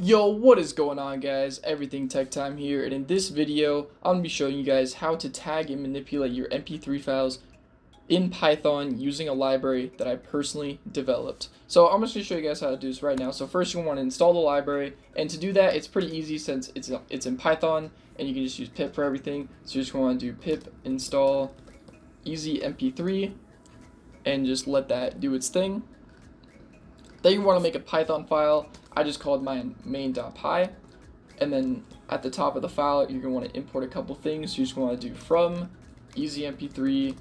Yo, what is going on, guys? Everything Tech Time here, and in this video I'm going to be showing you guys how to tag and manipulate your MP3 files in Python using a library that I personally developed. So I'm just going to show you guys how to do this right now. So first you want to install the library, and to do that it's pretty easy since it's in Python and you can just use pip for everything. So you just want to do pip install easymp3 and just let that do its thing. Then you want to make a Python file. I just called mine main.py, and then at the top of the file you're going to want to import a couple things. You just want to do from easymp3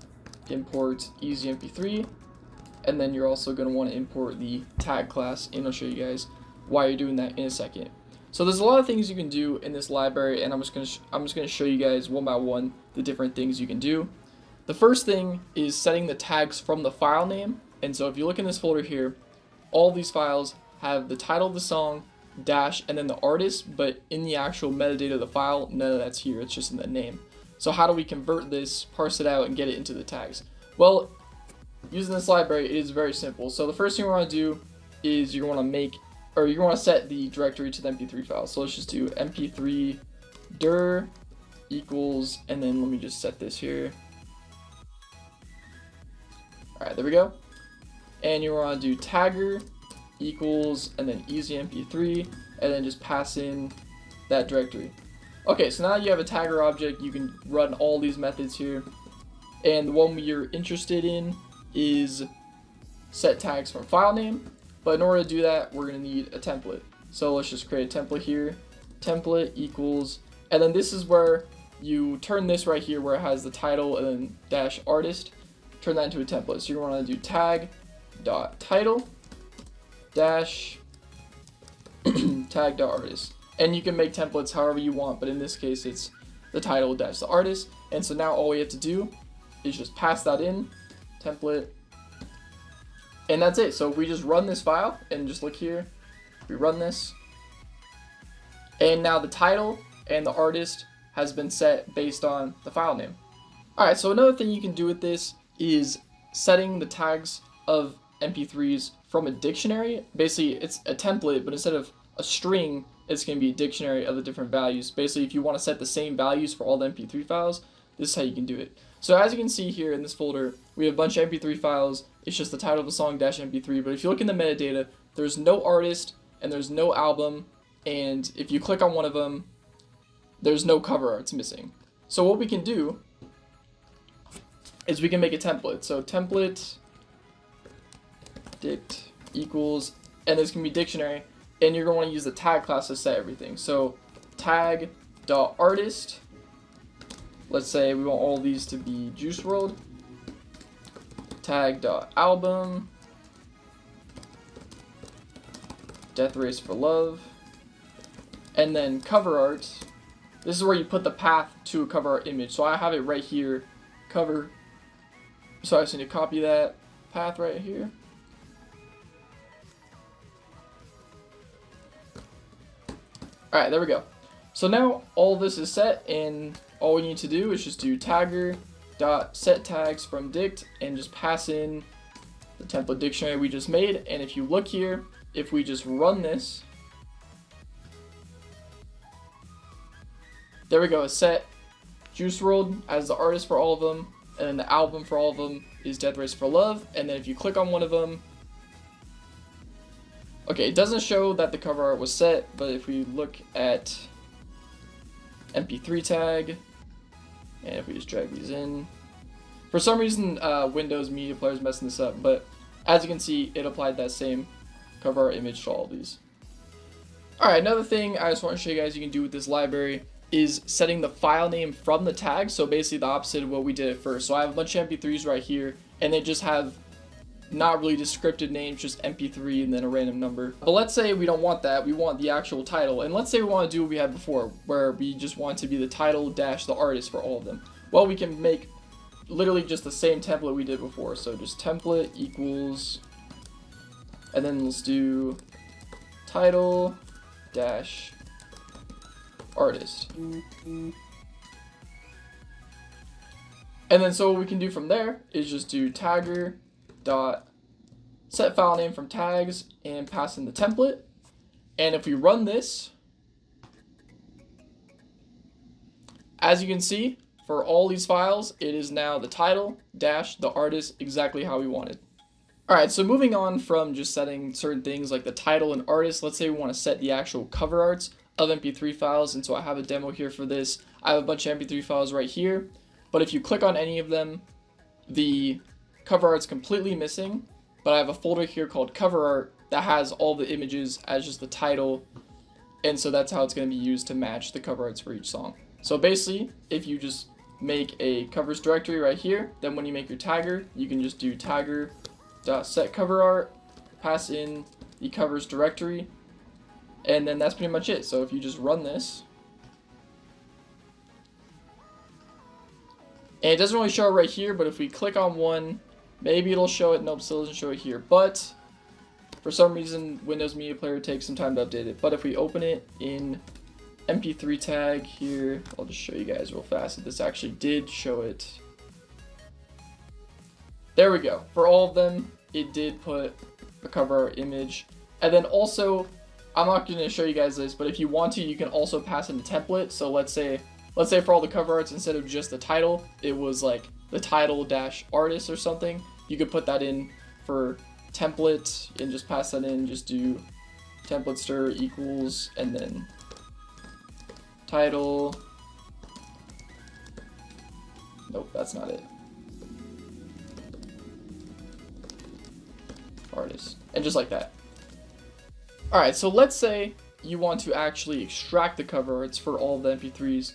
import easymp3, and then you're also going to want to import the tag class, and I'll show you guys why you're doing that in a second. So there's a lot of things you can do in this library, and I'm just going to show you guys one by one the different things you can do. The first thing is setting the tags from the file name, and so if you look in this folder here, all these files have the title of the song, dash, and then the artist, but in the actual metadata of the file, none of that's here, it's just in the name. So how do we convert this, parse it out, and get it into the tags? Well, using this library, it is very simple. So the first thing we want to do is you want to set the directory to the MP3 file. So let's just do mp3 dir equals, and then let me just set this here. Alright, there we go. And you want to do tagger equals, and then easymp3, and then just pass in that directory. Okay, so now you have a tagger object, you can run all these methods here, and the one you're interested in is set tags from file name, but in order to do that we're going to need a template. So let's just create a template here, template equals, and then this is where you turn this right here where it has the title and then dash artist, turn that into a template. So you want to do tag dot title dash tag dot artist, and you can make templates however you want, but in this case it's the title dash the artist. And so now all we have to do is just pass that in, template, and that's it. So if we just run this file and just look here, we run this, and now the title and the artist has been set based on the file name. Alright, so another thing you can do with this is setting the tags of MP3s from a dictionary. Basically it's a template, but instead of a string it's going to be a dictionary of the different values. Basically if you want to set the same values for all the MP3 files, this is how you can do it. So as you can see here in this folder, we have a bunch of MP3 files. It's just the title of the song dash MP3, but if you look in the metadata, there's no artist and there's no album, and if you click on one of them, there's no cover art, it's missing. So what we can do is we can make a template. So template dict equals, and this can be dictionary, and you're going to want to use the tag class to set everything. So tag dot artist, let's say we want all these to be Juice WRLD, tag dot album, Death Race for Love, and then cover art. This is where you put the path to a cover art image. So I have it right here, cover, so I just need to copy that path right here. Alright, there we go. So now all this is set, and all we need to do is just do tagger dot set tags from dict and just pass in the template dictionary we just made. And if you look here, if we just run this, there we go, it's set Juice WRLD as the artist for all of them, and then the album for all of them is Death Race for Love. And then if you click on one of them, okay, it doesn't show that the cover art was set, but if we look at MP3 tag, and if we just drag these in, for some reason Windows Media Player is messing this up, but as you can see, it applied that same cover art image to all of these. Alright, another thing I just want to show you guys you can do with this library is setting the file name from the tag. So basically the opposite of what we did at first. So I have a bunch of MP3s right here, and they just have not really descriptive names, just MP3 and then a random number. But let's say we don't want that, we want the actual title, and let's say we want to do what we had before, where we just want to be the title dash the artist for all of them. Well, we can make literally just the same template we did before. So just template equals, and then let's do title dash artist. And then so what we can do from there is just do tagger dot set file name from tags and pass in the template. And if we run this, as you can see, for all these files, it is now the title dash the artist exactly how we wanted. Alright, so moving on from just setting certain things like the title and artist, let's say we want to set the actual cover arts of MP3 files, and so I have a demo here for this. I have a bunch of MP3 files right here, but if you click on any of them, the cover art's completely missing, but I have a folder here called cover art that has all the images as just the title, and so that's how it's going to be used to match the cover arts for each song. So basically, if you just make a covers directory right here, then when you make your tagger, you can just do tagger.set cover art, pass in the covers directory, and then that's pretty much it. So if you just run this, and it doesn't really show it right here, but if we click on one, maybe it'll show it. Nope, still doesn't show it here. But for some reason, Windows Media Player takes some time to update it. But if we open it in MP3 tag here, I'll just show you guys real fast that this actually did show it. There we go. For all of them, it did put a cover art image. And then also, I'm not going to show you guys this, but if you want to, you can also pass in a template. So let's say for all the cover arts, instead of just the title, it was like the title dash artist or something. You could put that in for template and just pass that in. Just do template stir equals and then title. Nope, that's not it. Artist. And just like that. Alright, so let's say you want to actually extract the cover arts for all the MP3s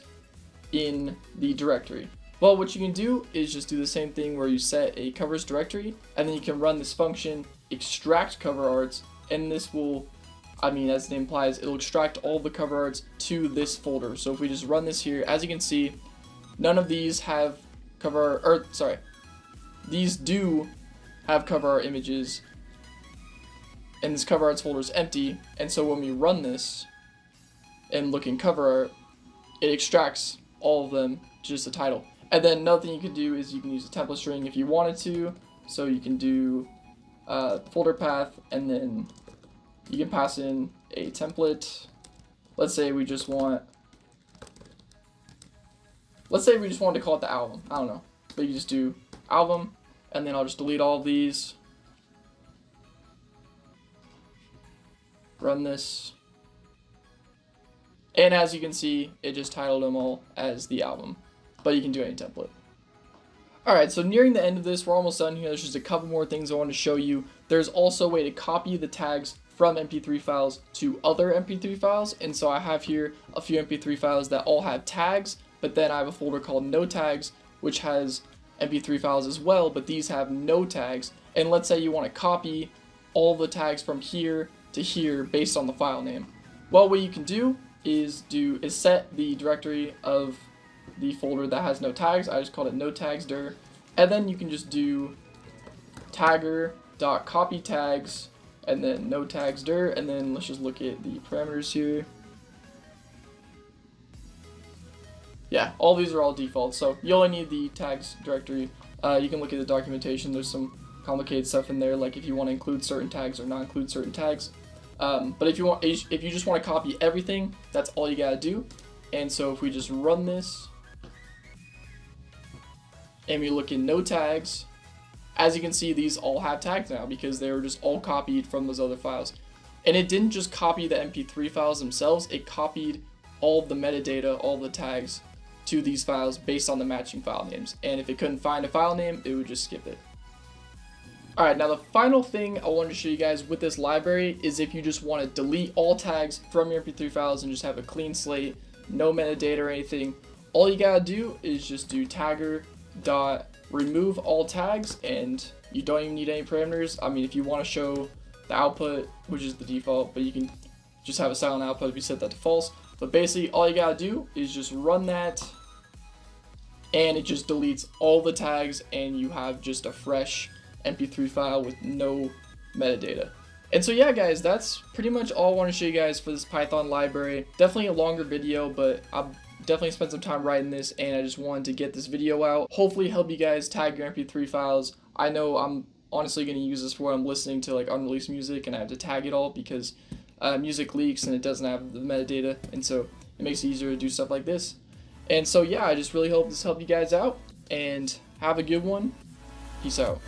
in the directory. Well, what you can do is just do the same thing where you set a covers directory, and then you can run this function, extract cover arts, and this will, as the name implies, it'll extract all the cover arts to this folder. So if we just run this here, as you can see, none of these have these do have cover art images, and this cover arts folder is empty, and so when we run this and look in cover art, it extracts all of them to just the title. And then another thing you can do is you can use a template string if you wanted to, so you can do folder path, and then you can pass in a template. Let's say we just want to call it the album. I don't know, but you just do album, and then I'll just delete all of these. Run this, and as you can see, it just titled them all as the album, but you can do any template. Alright, so nearing the end of this, we're almost done here. There's just a couple more things I want to show you. There's also a way to copy the tags from MP3 files to other MP3 files, and so I have here a few MP3 files that all have tags, but then I have a folder called no tags, which has MP3 files as well, but these have no tags. And let's say you want to copy all the tags from here to here based on the file name. Well, what you can do is set the directory of the folder that has no tags. I just called it no tags dir, and then you can just do tagger.copy tags and then no tags dir, and then let's just look at the parameters here. Yeah, all these are all default, so you only need the tags directory. You can look at the documentation. There's some complicated stuff in there, like if you want to include certain tags or not include certain tags. But if you just want to copy everything, that's all you gotta do. And so if we just run this and we look in no tags, as you can see, these all have tags now because they were just all copied from those other files. And it didn't just copy the MP3 files themselves, it copied all the metadata, all the tags to these files based on the matching file names. And if it couldn't find a file name, it would just skip it. Alright, now the final thing I wanted to show you guys with this library is if you just want to delete all tags from your MP3 files and just have a clean slate, no metadata or anything, all you gotta do is just do tagger.remove all tags, and you don't even need any parameters. If you want to show the output, which is the default, but you can just have a silent output if you set that to false. But basically, all you gotta do is just run that, and it just deletes all the tags, and you have just a fresh MP3 file with no metadata. And so yeah guys, that's pretty much all I want to show you guys for this Python library. Definitely a longer video, but I've definitely spent some time writing this, and I just wanted to get this video out. Hopefully help you guys tag your MP3 files. I know I'm honestly going to use this for when I'm listening to like unreleased music and I have to tag it all because music leaks and it doesn't have the metadata, and so it makes it easier to do stuff like this. And so yeah, I just really hope this helped you guys out, and have a good one. Peace out.